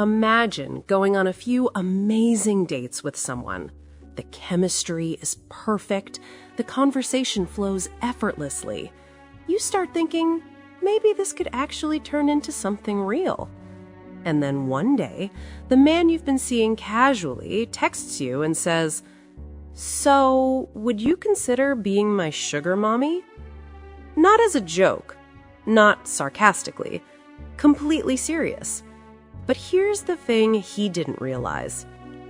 Imagine going on a few amazing dates with someone. The chemistry is perfect. The conversation flows effortlessly. You start thinking, maybe this could actually turn into something real. And then one day, the man you've been seeing casually texts you and says, "So, would you consider being my sugar mommy?" Not as a joke, not sarcastically, completely serious. But here's the thing he didn't realize.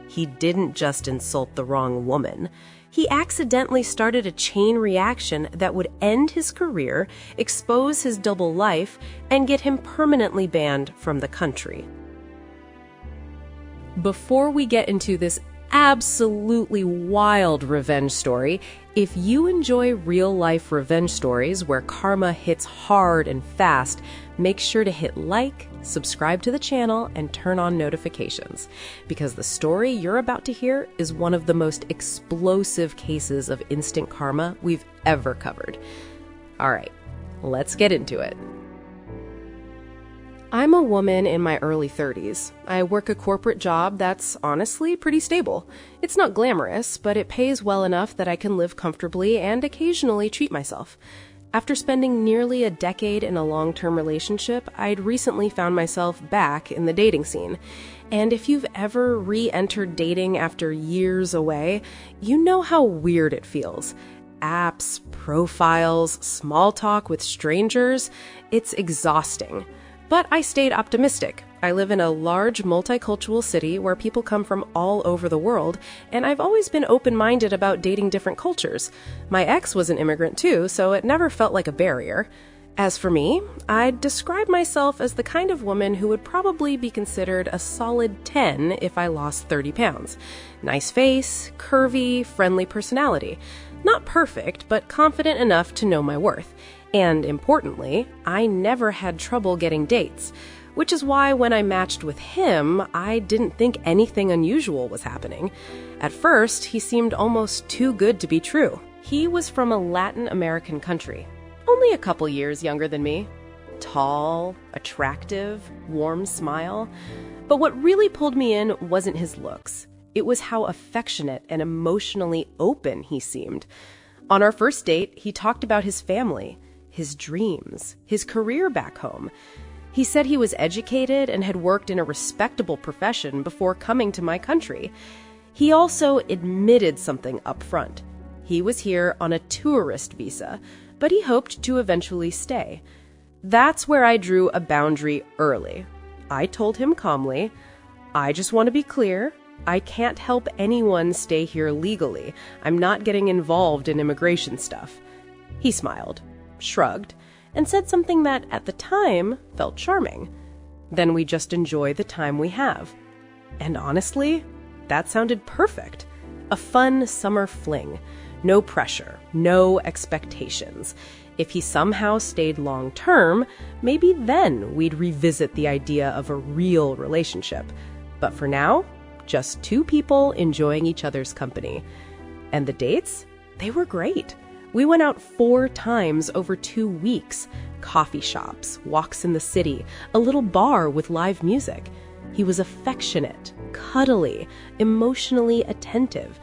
He didn't just insult the wrong woman. He accidentally started a chain reaction that would end his career, expose his double life, and get him permanently banned from the country. Before we get into this absolutely wild revenge story, if you enjoy real-life revenge stories where karma hits hard and fast, make sure to hit like, subscribe to the channel, and turn on notifications, because the story you're about to hear is one of the most explosive cases of instant karma we've ever covered. All right, let's get into it. I'm a woman in my early 30s. I work a corporate job that's honestly pretty stable. It's not glamorous, but it pays well enough that I can live comfortably and occasionally treat myself. After spending nearly a decade in a long-term relationship, I'd recently found myself back in the dating scene. And if you've ever re-entered dating after years away, you know how weird it feels. Apps, profiles, small talk with strangers, it's exhausting. But I stayed optimistic. I live in a large multicultural city where people come from all over the world, and I've always been open-minded about dating different cultures. My ex was an immigrant too, so it never felt like a barrier. As for me, I'd describe myself as the kind of woman who would probably be considered a solid 10 if I lost 30 pounds. Nice face, curvy, friendly personality. Not perfect, but confident enough to know my worth. And importantly, I never had trouble getting dates, which is why when I matched with him, I didn't think anything unusual was happening. At first, he seemed almost too good to be true. He was from a Latin American country, only a couple years younger than me. Tall, attractive, warm smile. But what really pulled me in wasn't his looks. It was how affectionate and emotionally open he seemed. On our first date, he talked about his family, his dreams, his career back home. He said he was educated and had worked in a respectable profession before coming to my country. He also admitted something up front. He was here on a tourist visa, but he hoped to eventually stay. That's where I drew a boundary early. I told him calmly, "I just want to be clear. I can't help anyone stay here legally. I'm not getting involved in immigration stuff." He smiled, shrugged, and said something that, at the time, felt charming. Then we just enjoy the time we have. And honestly, that sounded perfect. A fun summer fling. No pressure, no expectations. If he somehow stayed long-term, maybe then we'd revisit the idea of a real relationship. But for now, just two people enjoying each other's company. And the dates? They were great. We went out 4 times over 2 weeks. Coffee shops, walks in the city, a little bar with live music. He was affectionate, cuddly, emotionally attentive.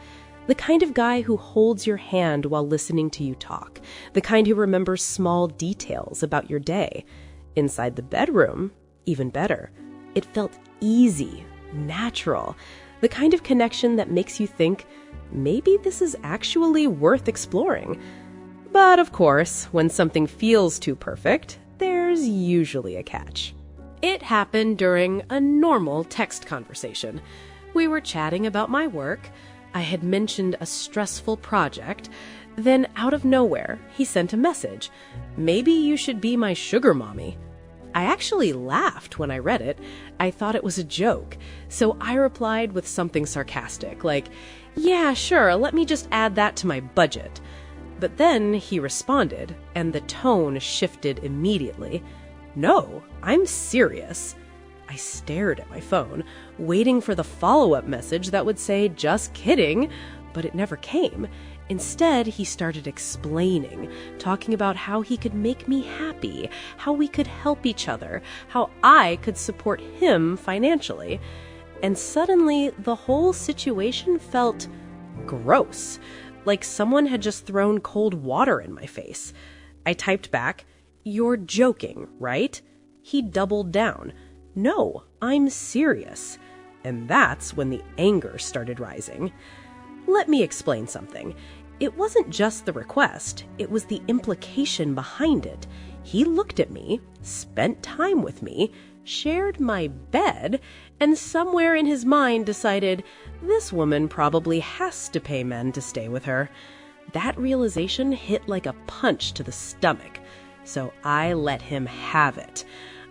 The kind of guy who holds your hand while listening to you talk. The kind who remembers small details about your day. Inside the bedroom, even better. It felt easy, natural. The kind of connection that makes you think, maybe this is actually worth exploring. But of course, when something feels too perfect, there's usually a catch. It happened during a normal text conversation. We were chatting about my work. I had mentioned a stressful project. Then out of nowhere, he sent a message. "Maybe you should be my sugar mommy." I actually laughed when I read it. I thought it was a joke. So I replied with something sarcastic, like, "Yeah, sure, let me just add that to my budget." But then he responded, and the tone shifted immediately. "No, I'm serious." I stared at my phone, waiting for the follow-up message that would say, "Just kidding," but it never came. Instead, he started explaining, talking about how he could make me happy, how we could help each other, how I could support him financially. And suddenly, the whole situation felt gross, like someone had just thrown cold water in my face. I typed back, "You're joking, right?" He doubled down. "No, I'm serious." And that's when the anger started rising. Let me explain something. It wasn't just the request, it was the implication behind it. He looked at me, spent time with me, shared my bed, and somewhere in his mind decided this woman probably has to pay men to stay with her. That realization hit like a punch to the stomach, so I let him have it.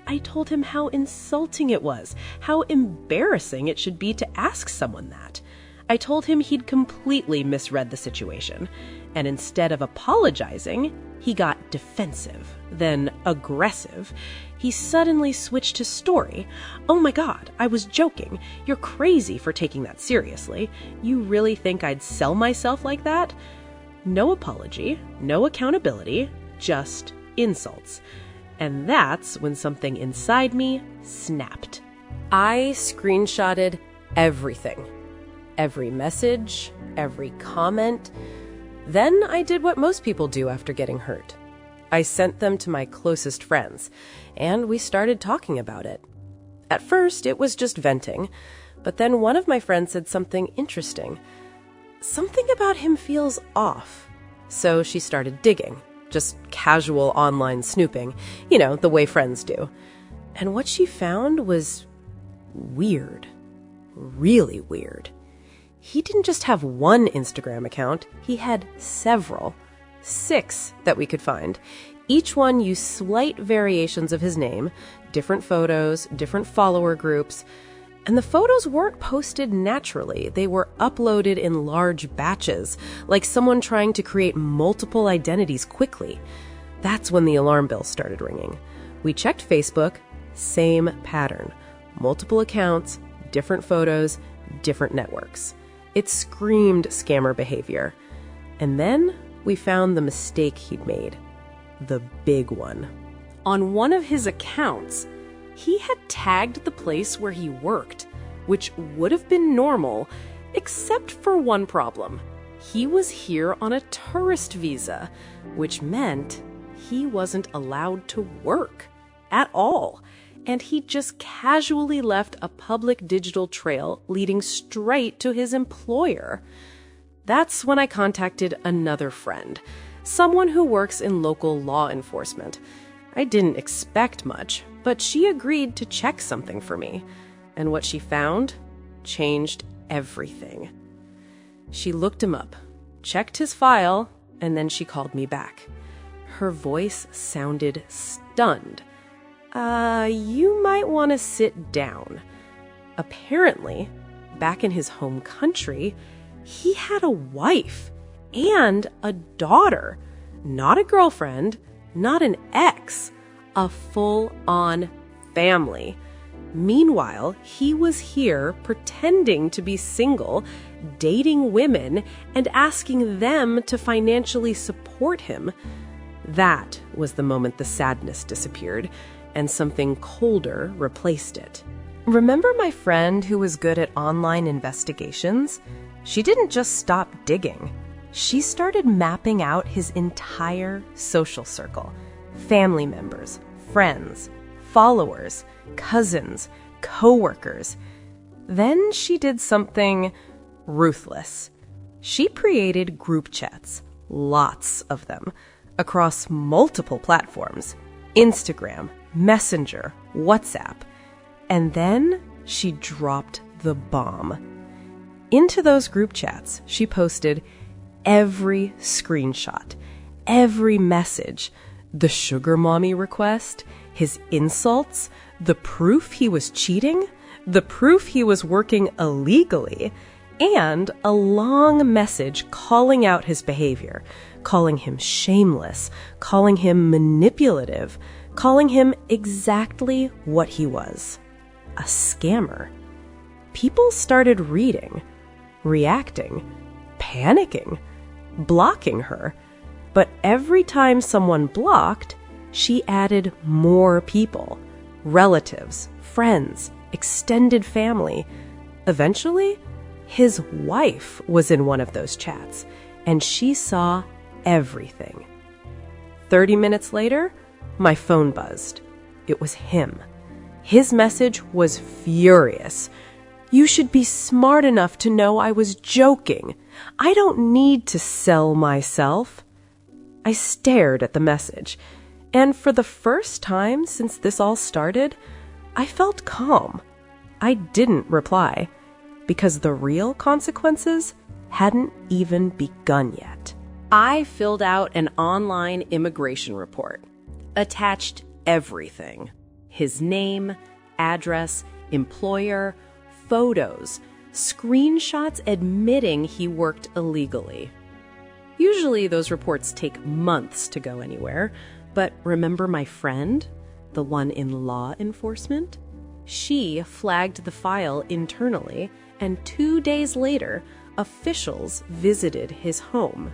I told him how insulting it was, how embarrassing it should be to ask someone that. I told him he'd completely misread the situation, and instead of apologizing, he got defensive, then aggressive. He suddenly switched his story. "Oh my God, I was joking. You're crazy for taking that seriously. You really think I'd sell myself like that?" No apology, no accountability, just insults. And that's when something inside me snapped. I screenshotted everything. Every message, every comment. Then I did what most people do after getting hurt. I sent them to my closest friends, and we started talking about it. At first, it was just venting, but then one of my friends said something interesting. Something about him feels off. So she started digging, just casual online snooping, the way friends do. And what she found was weird, really weird. He didn't just have one Instagram account, he had several. 6 that we could find. Each one used slight variations of his name, different photos, different follower groups. And the photos weren't posted naturally. They were uploaded in large batches, like someone trying to create multiple identities quickly. That's when the alarm bells started ringing. We checked Facebook, same pattern. Multiple accounts, different photos, different networks. It screamed scammer behavior. And then we found the mistake he'd made. The big one. On one of his accounts, he had tagged the place where he worked, which would have been normal, except for one problem. He was here on a tourist visa, which meant he wasn't allowed to work at all. And he just casually left a public digital trail leading straight to his employer. That's when I contacted another friend, someone who works in local law enforcement. I didn't expect much, but she agreed to check something for me. And what she found changed everything. She looked him up, checked his file, and then she called me back. Her voice sounded stunned. You might want to sit down." Apparently, back in his home country, he had a wife and a daughter. Not a girlfriend, not an ex, a full-on family. Meanwhile, he was here pretending to be single, dating women, and asking them to financially support him. That was the moment the sadness disappeared, and something colder replaced it. Remember my friend who was good at online investigations? She didn't just stop digging. She started mapping out his entire social circle. Family members, friends, followers, cousins, coworkers. Then she did something ruthless. She created group chats, lots of them, across multiple platforms: Instagram, Messenger, WhatsApp. And then she dropped the bomb. Into those group chats, she posted every screenshot, every message, the sugar mommy request, his insults, the proof he was cheating, the proof he was working illegally, and a long message calling out his behavior, calling him shameless, calling him manipulative, calling him exactly what he was: a scammer. People started reading, reacting, panicking. blocking her. But every time someone blocked, she added more people, relatives, friends, extended family. Eventually, his wife was in one of those chats, and she saw everything. 30 minutes later, my phone buzzed. It was him. His message was furious. "You should be smart enough to know I was joking. I don't need to sell myself." I stared at the message, and for the first time since this all started, I felt calm. I didn't reply, because the real consequences hadn't even begun yet. I filled out an online immigration report, attached everything: his name, address, employer, photos, screenshots admitting he worked illegally. Usually those reports take months to go anywhere, but remember my friend, the one in law enforcement? She flagged the file internally, and 2 days later, officials visited his home.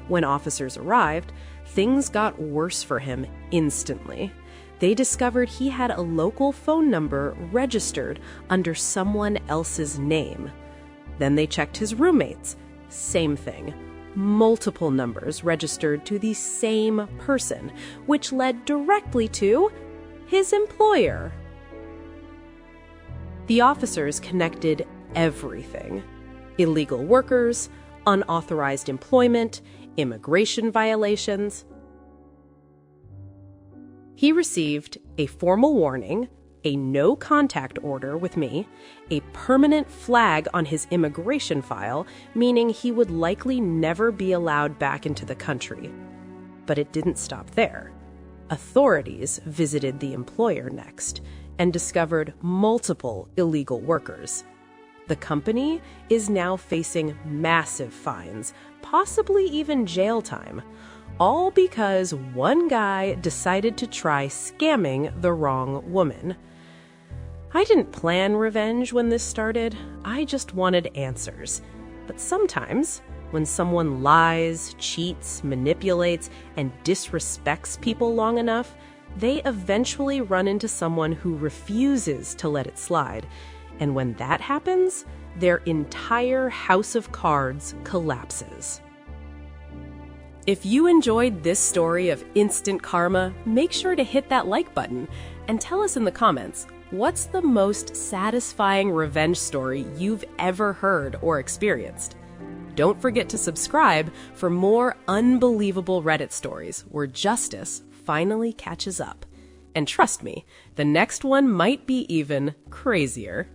When officers arrived, things got worse for him instantly. They discovered he had a local phone number registered under someone else's name. Then they checked his roommates. Same thing. Multiple numbers registered to the same person, which led directly to his employer. The officers connected everything: illegal workers, unauthorized employment, immigration violations. He received a formal warning, a no-contact order with me, a permanent flag on his immigration file, meaning he would likely never be allowed back into the country. But it didn't stop there. Authorities visited the employer next and discovered multiple illegal workers. The company is now facing massive fines, possibly even jail time, all because one guy decided to try scamming the wrong woman. I didn't plan revenge when this started. I just wanted answers. But sometimes, when someone lies, cheats, manipulates, and disrespects people long enough, they eventually run into someone who refuses to let it slide. And when that happens, their entire house of cards collapses. If you enjoyed this story of instant karma, make sure to hit that like button and tell us in the comments, what's the most satisfying revenge story you've ever heard or experienced? Don't forget to subscribe for more unbelievable Reddit stories where justice finally catches up. And trust me, the next one might be even crazier.